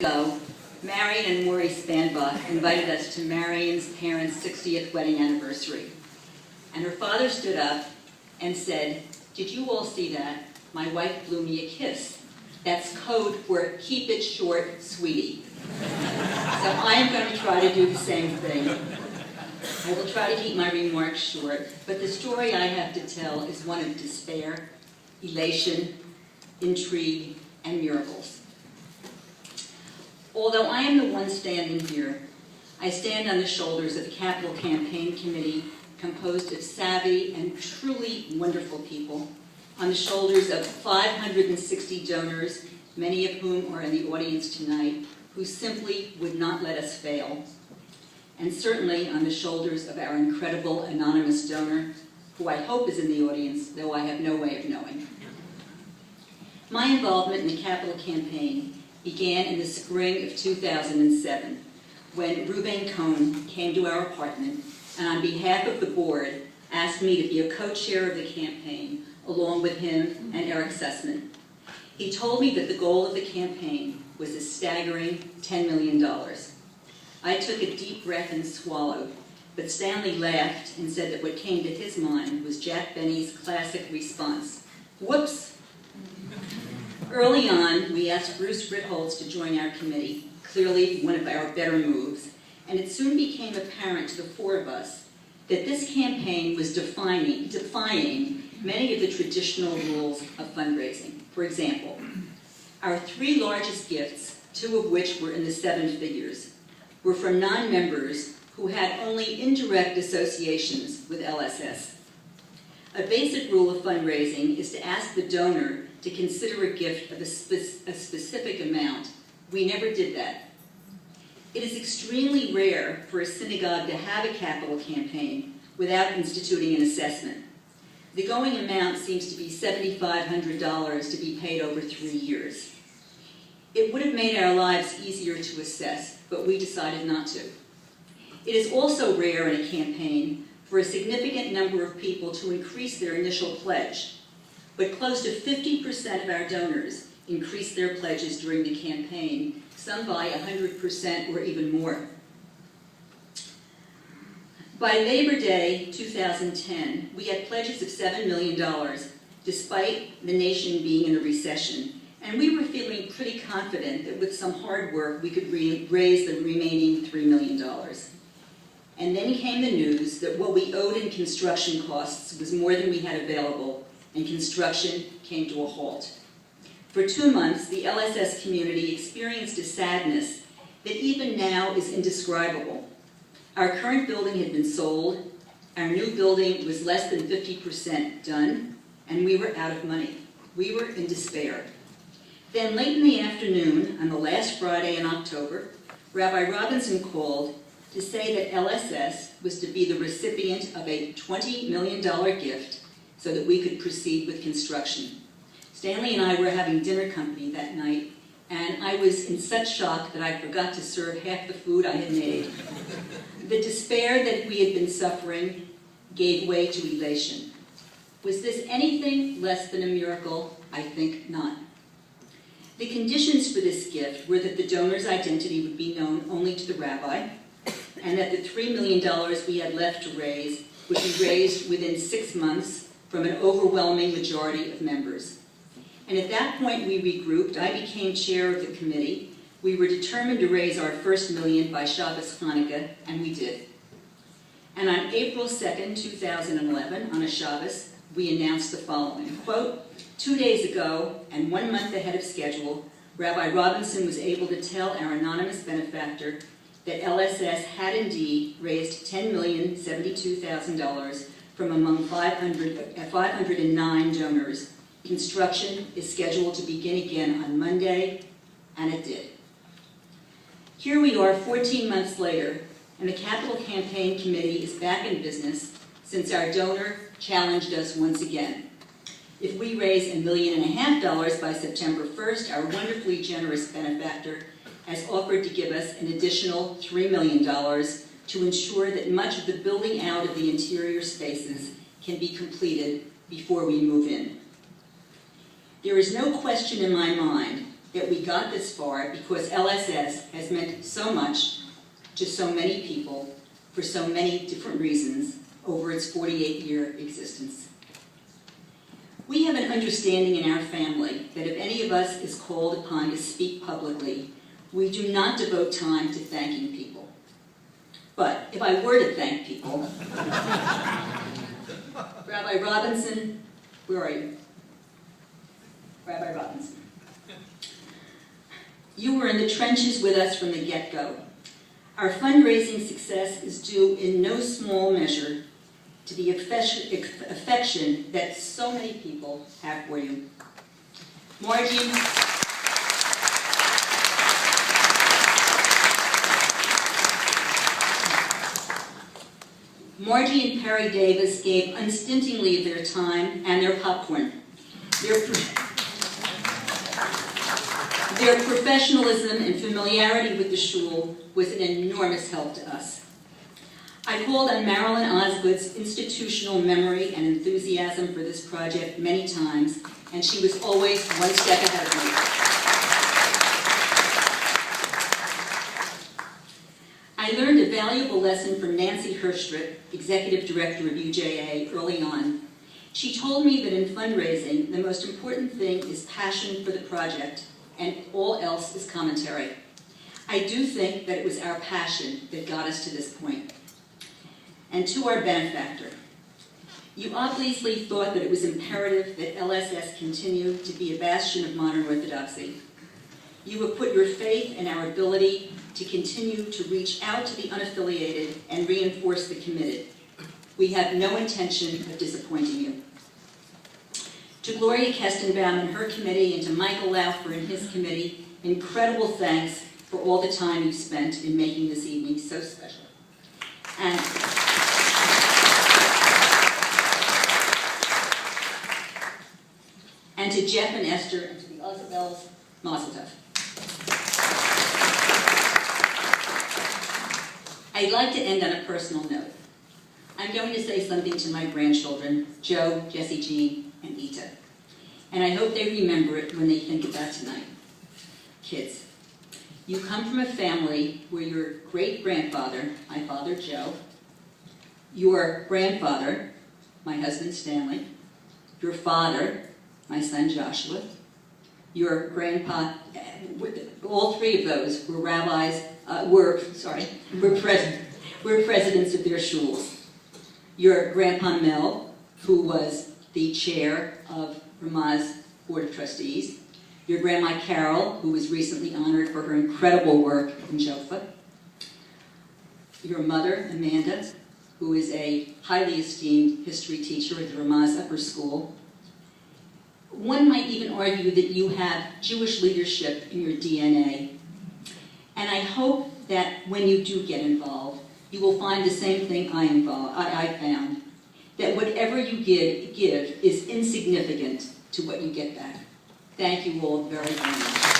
ago, Marion and Maury Spanbach invited us to Marion's parents' 60th wedding anniversary. And her father stood up and said, "Did you all see that? My wife blew me a kiss. That's code for keep it short, sweetie." So I am going to try to do the same thing. I will try to keep my remarks short, but the story I have to tell is one of despair, elation, intrigue, and miracles. Although I am the one standing here, I stand on the shoulders of the Capital Campaign Committee, composed of savvy and truly wonderful people, on the shoulders of 560 donors, many of whom are in the audience tonight, who simply would not let us fail, and certainly on the shoulders of our incredible anonymous donor, who I hope is in the audience, though I have no way of knowing. My involvement in the Capital Campaign began in the spring of 2007, when Ruben Cohn came to our apartment and on behalf of the board asked me to be a co-chair of the campaign, along with him and Eric Sussman. He told me that the goal of the campaign was a staggering $10 million. I took a deep breath and swallowed, but Stanley laughed and said that what came to his mind was Jack Benny's classic response, "Whoops." Early on, we asked Bruce Ritholtz to join our committee, clearly one of our better moves, and it soon became apparent to the four of us that this campaign was defying many of the traditional rules of fundraising. For example, our three largest gifts, two of which were in the seven figures, were from non-members who had only indirect associations with LSS. A basic rule of fundraising is to ask the donor to consider a gift of a specific amount. We never did that. It is extremely rare for a synagogue to have a capital campaign without instituting an assessment. The going amount seems to be $7,500 to be paid over 3 years. It would have made our lives easier to assess, but we decided not to. It is also rare in a campaign for a significant number of people to increase their initial pledge, but close to 50% of our donors increased their pledges during the campaign, some by 100% or even more. By Labor Day 2010, we had pledges of $7 million, despite the nation being in a recession, and we were feeling pretty confident that with some hard work we could raise the remaining $3 million. And then came the news that what we owed in construction costs was more than we had available, and construction came to a halt. For 2 months, the LSS community experienced a sadness that even now is indescribable. Our current building had been sold, our new building was less than 50% done, and we were out of money. We were in despair. Then late in the afternoon, on the last Friday in October, Rabbi Robinson called to say that LSS was to be the recipient of a $20 million gift so that we could proceed with construction. Stanley and I were having dinner company that night, and I was in such shock that I forgot to serve half the food I had made. The despair that we had been suffering gave way to elation. Was this anything less than a miracle? I think not. The conditions for this gift were that the donor's identity would be known only to the rabbi, and that the $3 million we had left to raise would be raised within 6 months from an overwhelming majority of members. And at that point we regrouped. I became chair of the committee. We were determined to raise our first million by Shabbos Hanukkah, and we did. And on April 2nd, 2011, on a Shabbos, we announced the following, quote, 2 days ago, and 1 month ahead of schedule, Rabbi Robinson was able to tell our anonymous benefactor that LSS had indeed raised $10,072,000 from among 509 donors. Construction is scheduled to begin again on Monday, and it did. Here we are 14 months later, and the Capital Campaign Committee is back in business since our donor challenged us once again. If we raise $1.5 million by September 1st, our wonderfully generous benefactor has offered to give us an additional $3 million to ensure that much of the building out of the interior spaces can be completed before we move in. There is no question in my mind that we got this far because LSS has meant so much to so many people for so many different reasons over its 48-year existence. We have an understanding in our family that if any of us is called upon to speak publicly, we do not devote time to thanking people. But if I were to thank people, Rabbi Robinson, where are you? Rabbi Robinson. You were in the trenches with us from the get-go. Our fundraising success is due in no small measure to the affection that so many people have for you. Margie and Perry Davis gave unstintingly of their time and their popcorn. Their professionalism and familiarity with the shul was an enormous help to us. I called on Marilyn Osgood's institutional memory and enthusiasm for this project many times, and she was always one step ahead of me. I learned a valuable lesson from Nancy Herstrip, Executive Director of UJA, early on. She told me that in fundraising, the most important thing is passion for the project, and all else is commentary. I do think that it was our passion that got us to this point. And to our benefactor, you obviously thought that it was imperative that LSS continue to be a bastion of modern orthodoxy. You have put your faith in our ability to continue to reach out to the unaffiliated and reinforce the committed. We have no intention of disappointing you. To Gloria Kestenbaum and her committee, and to Michael Laufer and his committee, incredible thanks for all the time you spent in making this evening so special. And to Jeff and Esther, and to the Ozabels, Mazel Tov. I'd like to end on a personal note. I'm going to say something to my grandchildren, Joe, Jessie Jean, and Ita. And I hope they remember it when they think about tonight. Kids, you come from a family where your great-grandfather, my father Joe, your grandfather, my husband Stanley, your father, my son Joshua, your grandpa, all three of those were were presidents of their shuls. Your grandpa Mel, who was the chair of Ramah's Board of Trustees. Your grandma Carol, who was recently honored for her incredible work in Joffa. Your mother, Amanda, who is a highly esteemed history teacher at the Ramah's Upper School. One might even argue that you have Jewish leadership in your DNA. And I hope that when you do get involved, you will find the same thing I found, that whatever you give is insignificant to what you get back. Thank you all very, very much.